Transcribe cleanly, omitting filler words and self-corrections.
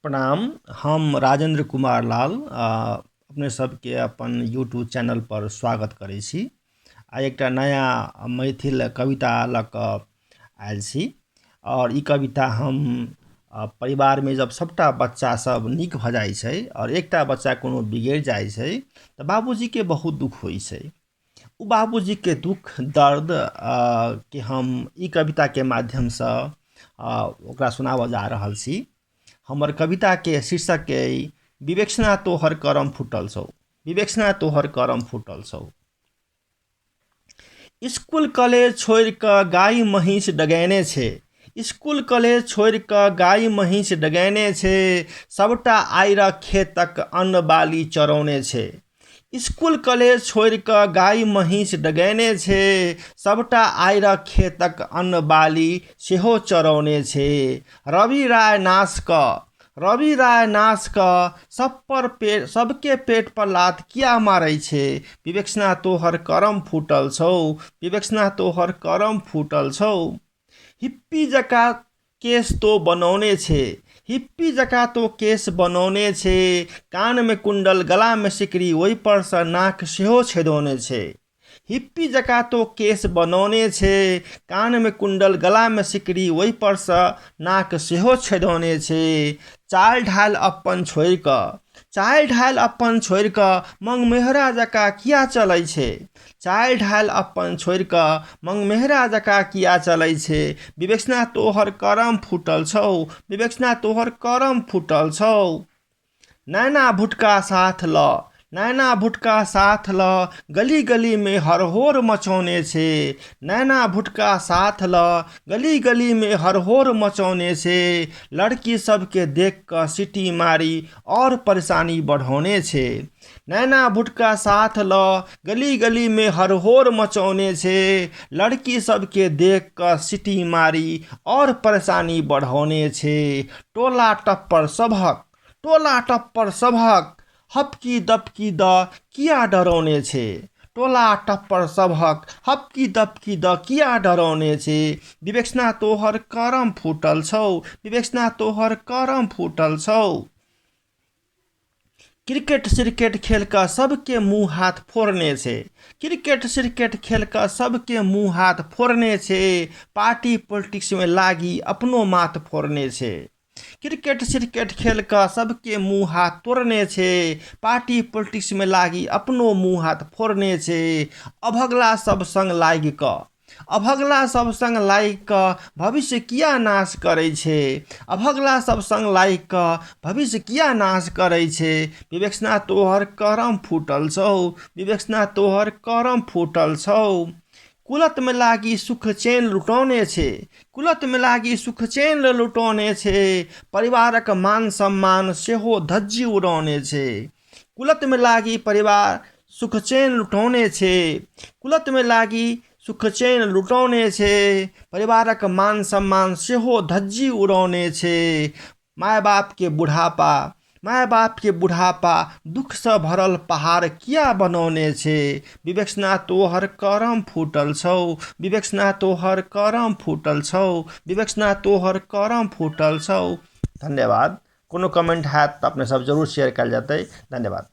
प्रणाम। हम राजेंद्र कुमार लाल अपने सबके अपन यूट्यूब चैनल पर स्वागत करै छी। एक नया मैथिल कविता लऽ कऽ आयल छी और ई कविता हम परिवार में जब सबटा बच्चा सब नीक भऽ जाइ छै और एकटा बच्चा कोनो बिगड़ि जाइ छै तऽ बाबूजी के बहुत दुख होइ छै। उ बाबूजी के दुख दर्द के हम ई कविता के माध्यम से ओकरा सुनाबऽ जा रहल छी। हमर कविता के शीर्षक के विवेचना तोहर करम फूटल छौ। विवेचना तोहर करम फूटल छौ। स्कूल कॉलेज छोड़ कऽ गाय महींस डगैने छै। स्कूल कॉलेज छोड़ कऽ गाय महींस डगैने छै। सबटा आइरा खेतक अन्न बाली चरौने छै। स्कूल कॉलेज छोड़ कऽ गाय महींस डगैने छै। सबटा आइरा खेतक अन्न बाली सेहो चरौने छै। रवि राय नाश कऽ सबके पेट पर लात किया मारै छै। विवेचना तोहर करम फूटल छौ। विवेचना तोहर करम फूटल छौ। हिप्पी जकाँ केस तो बनौने छै। हिप्पी जकाँ तो केस बनौने छै। कान में कुंडल गला में सिकरी ओहि पर से नाक सेहो छेदौने छै। हिप्पी जकाँ तो केस बनौने छै। कान में कुंडल गला में सिकरी ओहि पर से नाक सेहो छेदौने छै। चाल ढाल अपन छोड़ि कऽ मंगमेहरा जकाँ किया चलै छै। चाल ढाल अपन छोड़ि कऽ मंगमेहरा जकाँ किया चलै छै। विवेचना तोहर करम फूटल छौ। विवेचना तोहर करम फूटल छौ। नैना भुटका साथ ल गली गली में हरहोर मचौने छै। नैना भुटका साथ ल गली गली में हरहोर मचौने छै। लड़की सबके देख कऽ सीटी मारी और परेशानी बढ़ौने छै। नैना भुटका साथ ल गली गली में हरहोर मचौने छै। लड़की सबके देख कऽ सीटी मारी और परेशानी बढ़ौने छै। टोला टप्पर सभक हपकी दपकी द किया डरौने छै। टोला टप्पर सभक हपकी दपकी द किया डरौने छै। विवेचना तोहर करम फूटल छौ। विवेचना तोहर करम फूटल छौ। क्रिकेट श्रिकेट खेल कऽ सबके मुँह हाथ फोड़ने छै। क्रिकेट श्रिकेट खेल कऽ सबके मुँह हाथ फोड़ने छै। पार्टी पॉलिटिक्स में लागी अपनो माथ फोड़ने छै। क्रिकेट श्रिकेट खेल कऽ सबके मुँह हाथ तोड़ने छै। पार्टी पॉलिटिक्स में लागी अपनो मुँह हाथ फोड़ने छै। अभगला सब संग लागि कऽ भविष्य किया नाश करै छै। अभगला सब संग लागि कऽ भविष्य किया नाश करै छै। विवेचना तोहर करम फूटल छौ। विवेचना तोहर करम फूटल छौ। कुलत में लागी सुख चैन लुटौने छै। कुलत में लागी सुख चैन लुटौने छै। परिवारक मान सम्मान सेहो धज्जी उड़ौने छै। कुलत में लागी परिवार सुख चैन लुटौने छै। कुलत में लागी सुख चैन लुटौने छै। परिवारक मान सम्मान सेहो धज्जी उड़ौने छै। माय बाप के बुढ़ापा दुख से भरल पहाड़ किया बनौने छै। विवेचना तोहर करम फूटल छौ। विवेचना तोहर करम फूटल छौ। विवेचना तोहर करम फूटल छौ। धन्यवाद। कोनो कमेंट हैत तऽ अपने सब जरूर शेयर कयल जेतै। धन्यवाद।